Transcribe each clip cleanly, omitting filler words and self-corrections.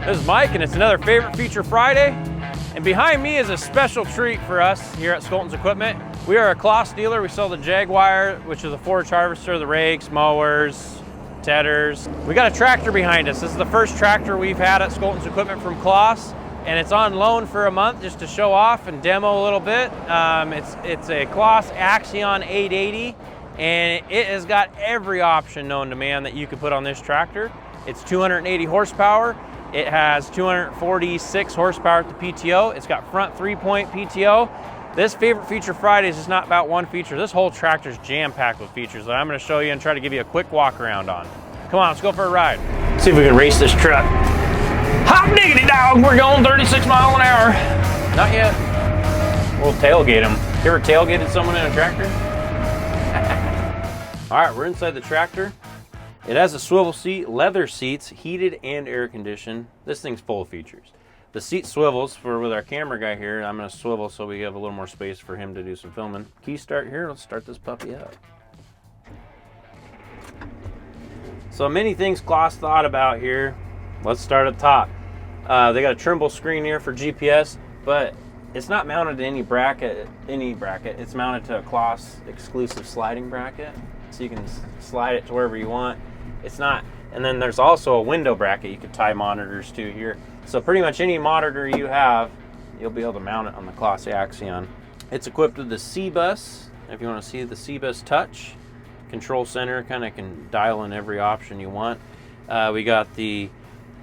This is Mike, and it's another Favorite Feature Friday. And behind me is a special treat for us here at Skolton's Equipment. We are a Claas dealer. We sell the Jaguar, which is a forage harvester, the rakes, mowers, tedders. We got a tractor behind us. This is the first tractor we've had at Skolton's Equipment from Claas, and it's on loan for a month just to show off and demo a little bit. It's a Claas Axion 880, and it has got every option known to man that you could put on this tractor. It's 280 horsepower. It has 246 horsepower at the PTO. It's got front 3-point PTO. This Favorite Feature Friday is just not about one feature. This whole tractor is jam-packed with features that I'm going to show you and try to give you a quick walk around on. Come on, let's go for a ride. See if we can race this truck. Hot diggity dog, we're going 36 miles an hour. Not yet. We'll tailgate him. You ever tailgated someone in a tractor? All right, we're inside the tractor. It has a swivel seat, leather seats, heated and air conditioned. This thing's full of features. The seat swivels with our camera guy here. I'm gonna swivel so we have a little more space for him to do some filming. Key start here, let's start this puppy up. So many things Claas thought about here. Let's start at the top. They got a Trimble screen here for GPS, but it's not mounted to any bracket. It's mounted to a Claas exclusive sliding bracket. So you can slide it to wherever you want. It's not, and then there's also a window bracket you could tie monitors to here. So pretty much any monitor you have, you'll be able to mount it on the Claas Axion. It's equipped with the C-Bus. If you want to see the C-Bus touch, control center kind of can dial in every option you want. We got the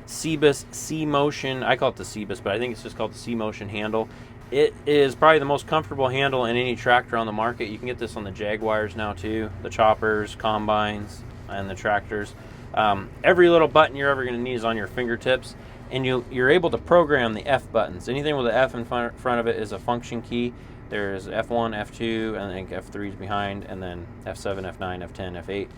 C-Bus C-Motion. I call it the C-Bus, but I think it's just called the C-Motion handle. It is probably the most comfortable handle in any tractor on the market. You can get this on the Jaguars now too, the choppers, combines, and the tractors. Every little button you're ever going to need is on your fingertips, and you're able to program the F buttons. Anything with an F in front of it is a function key. There's F1, F2, and I think F3 is behind, and then F7, F9, F10,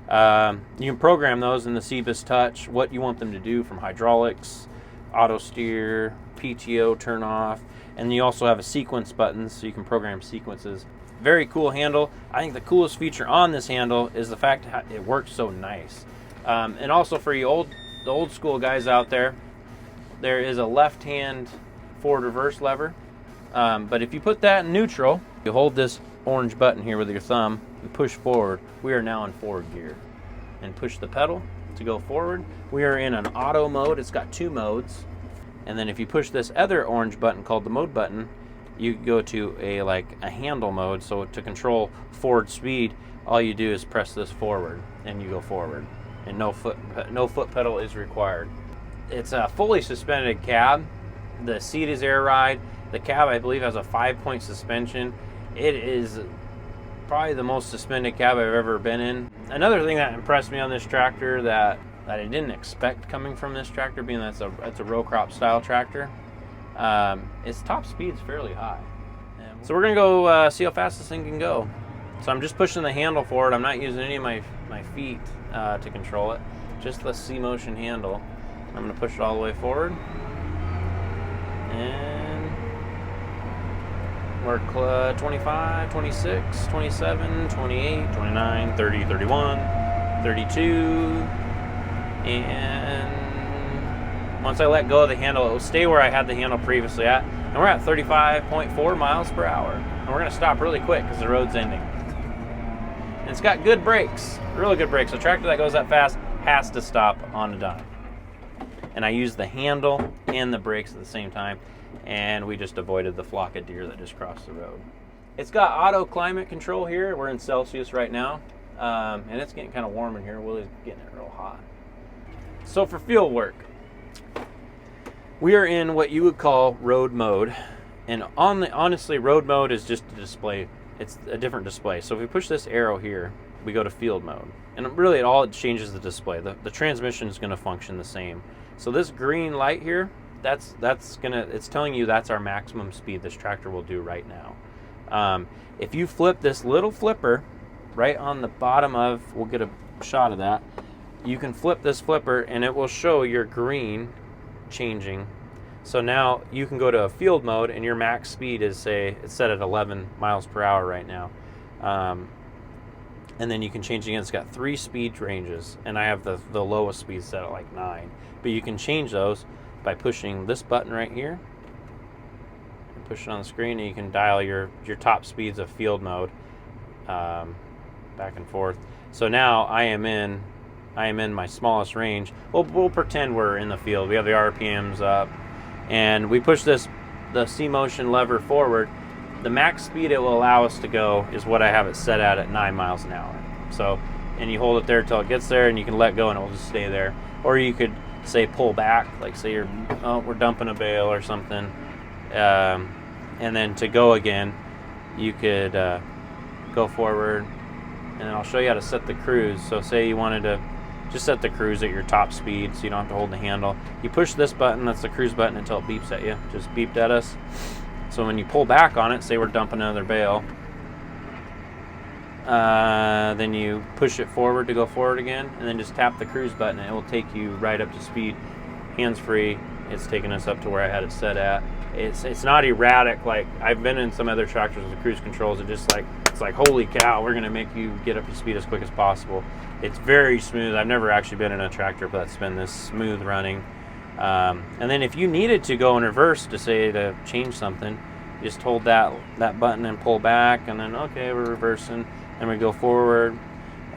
F8. You can program those in the C-Bus Touch, what you want them to do, from hydraulics, auto steer, PTO turn off, and you also have a sequence button so you can program sequences. Very cool handle. I think the coolest feature on this handle is the fact that it works so nice. And also for you the old school guys out there, there is a left-hand forward reverse lever. But if you put that in neutral, you hold this orange button here with your thumb, you push forward, we are now in forward gear. And push the pedal to go forward. We are in an auto mode. It's got 2 modes. And then if you push this other orange button called the mode button, you go to a handle mode. So to control forward speed, all you do is press this forward and you go forward, and no foot pedal is required. It's a fully suspended cab. The seat is air ride. The cab, I believe, has a 5-point suspension. It is probably the most suspended cab I've ever been in. Another thing that impressed me on this tractor that I didn't expect coming from this tractor, being that's a row crop style tractor, its top speed is fairly high. So we're gonna go see how fast this thing can go. So I'm just pushing the handle forward. I'm not using any of my feet to control it, just the C-Motion handle. I'm gonna push it all the way forward, and we're 25, 26, 27, 28, 29, 30, 31, 32, and once I let go of the handle, it will stay where I had the handle previously at, and we're at 35.4 miles per hour. And we're gonna stop really quick because the road's ending. And it's got good brakes, really good brakes. A tractor that goes that fast has to stop on a dime. And I used the handle and the brakes at the same time, and we just avoided the flock of deer that just crossed the road. It's got auto climate control here. We're in Celsius right now, and it's getting kind of warm in here. Willie's getting it real hot. So for field work, we are in what you would call road mode, and honestly, road mode is just a display. It's a different display. So if we push this arrow here, we go to field mode, and really it changes the display. The transmission is going to function the same. So this green light here, it's telling you that's our maximum speed this tractor will do right now. If you flip this little flipper right on the bottom of, we'll get a shot of that. You can flip this flipper and it will show your green changing. So now you can go to a field mode and your max speed is, say, it's set at 11 miles per hour right now. And then you can change again. It's got 3 speed ranges, and I have the lowest speed set at like 9. But you can change those by pushing this button right here. Push it on the screen, and you can dial your top speeds of field mode back and forth. So now I am in my smallest range. We'll pretend we're in the field. We have the RPMs up, and we push the C motion lever forward. The max speed it will allow us to go is what I have it set at 9 miles an hour. So, and you hold it there till it gets there, and you can let go, and it will just stay there. Or you could say pull back, like say we're dumping a bale or something. And then to go again, you could go forward, and then I'll show you how to set the cruise. So say you wanted to just set the cruise at your top speed so you don't have to hold the handle. You push this button, that's the cruise button, until it beeps at you. Just beeped at us. So when you pull back on it, say we're dumping another bale, then you push it forward to go forward again, and then just tap the cruise button, and it will take you right up to speed, hands-free. It's taking us up to where I had it set at. It's not erratic like I've been in some other tractors with the cruise controls. It's like holy cow, we're gonna make you get up to speed as quick as possible. It's very smooth. I've never actually been in a tractor that's been this smooth running. And then if you needed to go in reverse to change something, you just hold that button and pull back, and then okay, we're reversing, and we go forward,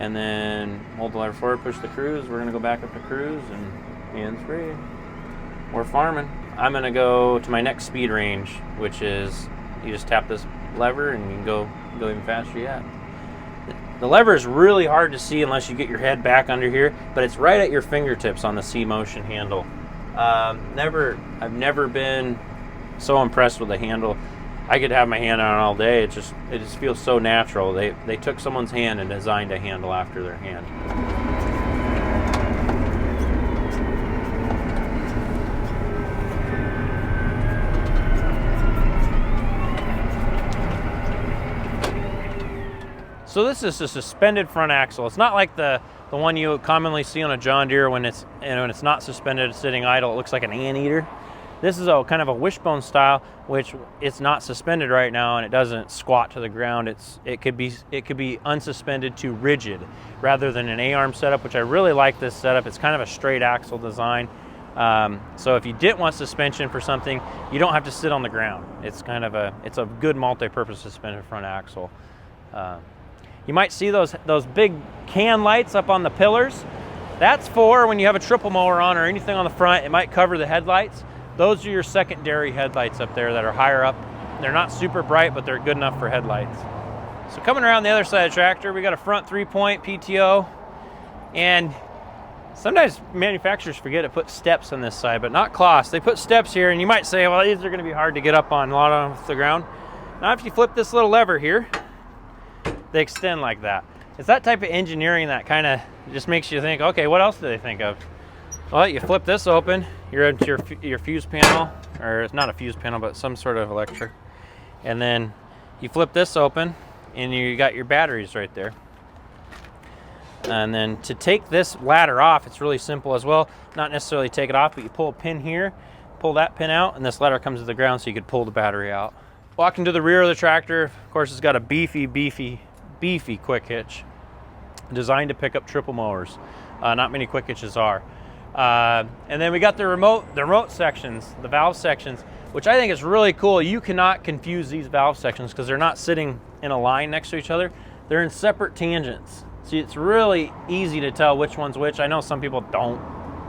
and then hold the lever forward, push the cruise. We're gonna go back up to cruise, and hands free. We're farming. I'm gonna go to my next speed range, which is you just tap this lever and you can go even faster yet. The lever is really hard to see unless you get your head back under here, but it's right at your fingertips on the C motion handle. I've never been so impressed with the handle. I could have my hand on it all day. It just feels so natural. They took someone's hand and designed a handle after their hand. So this is a suspended front axle. It's not like the one you commonly see on a John Deere when it's not suspended, sitting idle. It looks like an anteater. This is a kind of a wishbone style, which it's not suspended right now, and it doesn't squat to the ground. It could be unsuspended to rigid rather than an A-arm setup, which I really like this setup. It's kind of a straight axle design. So if you didn't want suspension for something, you don't have to sit on the ground. It's a good multi-purpose suspended front axle. You might see those big can lights up on the pillars. That's for when you have a triple mower on or anything on the front. It might cover the headlights. Those are your secondary headlights up there that are higher up. They're not super bright, but they're good enough for headlights. So coming around the other side of the tractor, we got a front 3-point PTO, and sometimes manufacturers forget to put steps on this side, but not Claas. They put steps here, and you might say, well, these are going to be hard to get up on, a lot off the ground. Now if you flip this little lever here, they extend like that. It's that type of engineering that kind of just makes you think, okay, what else do they think of? Well, you flip this open, you're into your fuse panel, or it's not a fuse panel, but some sort of electric. And then you flip this open, and you got your batteries right there. And then to take this ladder off, it's really simple as well. Not necessarily take it off, but you pull a pin here, pull that pin out, and this ladder comes to the ground so you could pull the battery out. Walking to the rear of the tractor, of course, it's got a beefy quick hitch designed to pick up triple mowers. Not many quick hitches are. And then we got the remote sections, the valve sections, which I think is really cool. You cannot confuse these valve sections because they're not sitting in a line next to each other. They're in separate tangents. So it's really easy to tell which one's which. I know some people don't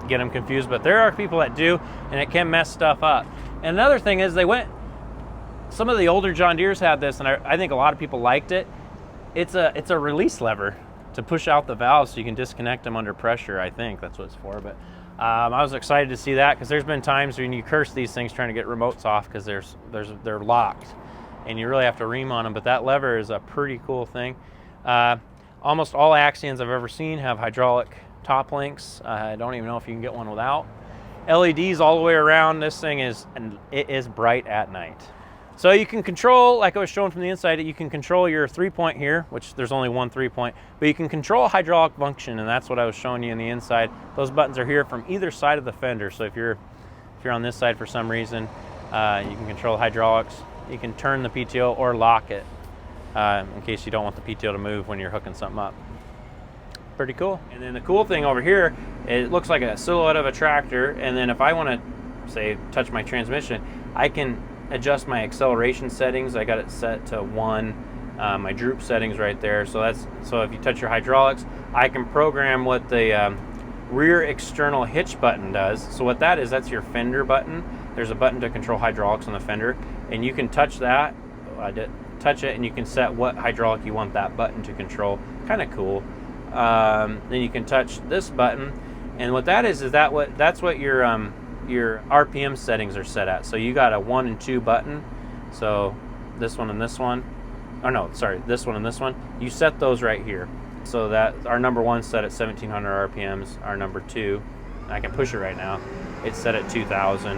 get them confused, but there are people that do, and it can mess stuff up. And another thing is some of the older John Deeres had this, and I think a lot of people liked it. It's a release lever to push out the valves so you can disconnect them under pressure. I think that's what it's for. But I was excited to see that because there's been times when you curse these things trying to get remotes off because they're locked, and you really have to ream on them. But that lever is a pretty cool thing. Almost all Accions I've ever seen have hydraulic top links. I don't even know if you can get one without. LEDs all the way around. This thing is bright at night. So you can control, like I was showing from the inside, you can control your 3-point here, which there's only one 3-point, but you can control hydraulic function, and that's what I was showing you on the inside. Those buttons are here from either side of the fender. So if you're on this side for some reason, you can control hydraulics. You can turn the PTO or lock it in case you don't want the PTO to move when you're hooking something up. Pretty cool. And then the cool thing over here, it looks like a silhouette of a tractor, and then if I want to say, touch my transmission, I can adjust my acceleration settings. I got it set to 1. My droop settings right there. So if you touch your hydraulics, I can program what the rear external hitch button does. So what that is, that's your fender button. There's a button to control hydraulics on the fender, and you can touch that. Touch it, and you can set what hydraulic you want that button to control. Kind of cool. Then you can touch this button, and what that is that's what your RPM settings are set at. So you got a 1 and 2 button. So this one and this one. Oh no, sorry, this one and this one. You set those right here. So that our number 1 set at 1700 RPMs. Our number 2, I can push it right now. It's set at 2000.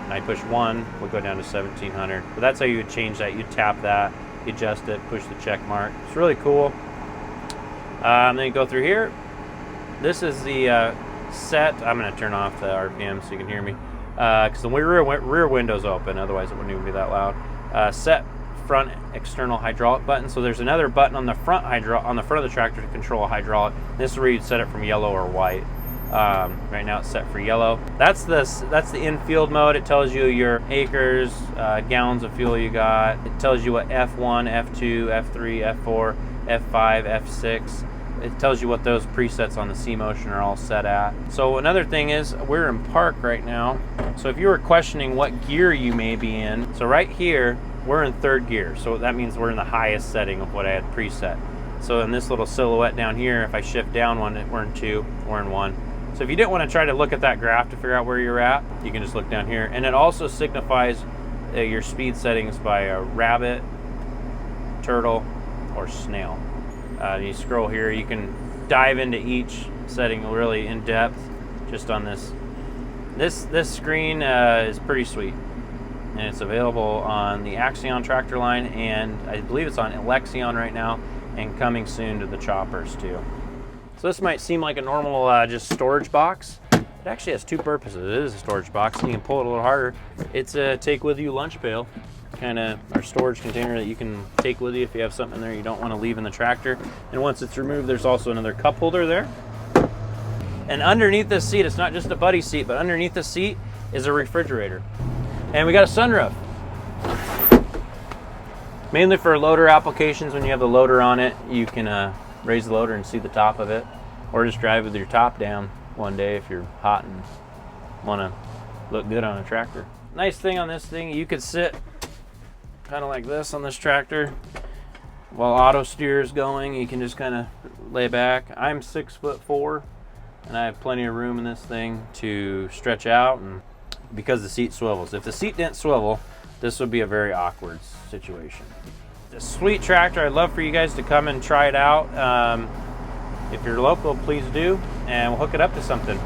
And I push 1, we'll go down to 1700. But that's how you would change that. You tap that, you adjust it, push the check mark. It's really cool. Then you go through here. This is the set. I'm going to turn off the RPM so you can hear me, because the rear window's open, otherwise it wouldn't even be that loud. Set front external hydraulic button. So there's another button on the front of the tractor to control a hydraulic. This is where you'd set it from yellow or white. Right now it's set for yellow. That's the in-field mode. It tells you your acres, gallons of fuel you got. It tells you what F1, F2, F3, F4, F5, F6. It tells you what those presets on the C-Motion are all set at. So another thing is, we're in park right now. So if you were questioning what gear you may be in, so right here, we're in 3rd gear. So that means we're in the highest setting of what I had preset. So in this little silhouette down here, if I shift down 1, we're in 2, we're in 1. So if you didn't want to try to look at that graph to figure out where you're at, you can just look down here. And it also signifies your speed settings by a rabbit, turtle, or snail. You scroll here, you can dive into each setting really in depth just on this. This screen is pretty sweet. And it's available on the Accion tractor line, and I believe it's on Accion right now, and coming soon to the choppers too. So this might seem like a normal just storage box. It actually has 2 purposes. It is a storage box, and you can pull it a little harder. It's a take with you lunch pail, kind of our storage container that you can take with you if you have something in there you don't want to leave in the tractor. And once it's removed, there's also another cup holder there. And underneath this seat, it's not just a buddy seat, but underneath the seat is a refrigerator. And we got a sunroof. Mainly for loader applications. When you have the loader on it, you can raise the loader and see the top of it, or just drive with your top down one day if you're hot and want to look good on a tractor. Nice thing on this thing, you could sit kind of like this on this tractor while auto steer is going. You can just kind of lay back. I'm 6'4", and I have plenty of room in this thing to stretch out, and because the seat swivels. If the seat didn't swivel, this would be a very awkward situation. It's a sweet tractor. I'd love for you guys to come and try it out. If you're local, please do, and we'll hook it up to something.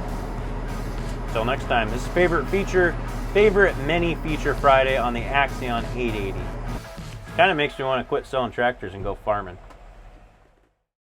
Until next time, this is favorite mini feature Friday on the Accion 880. Kind of makes me want to quit selling tractors and go farming.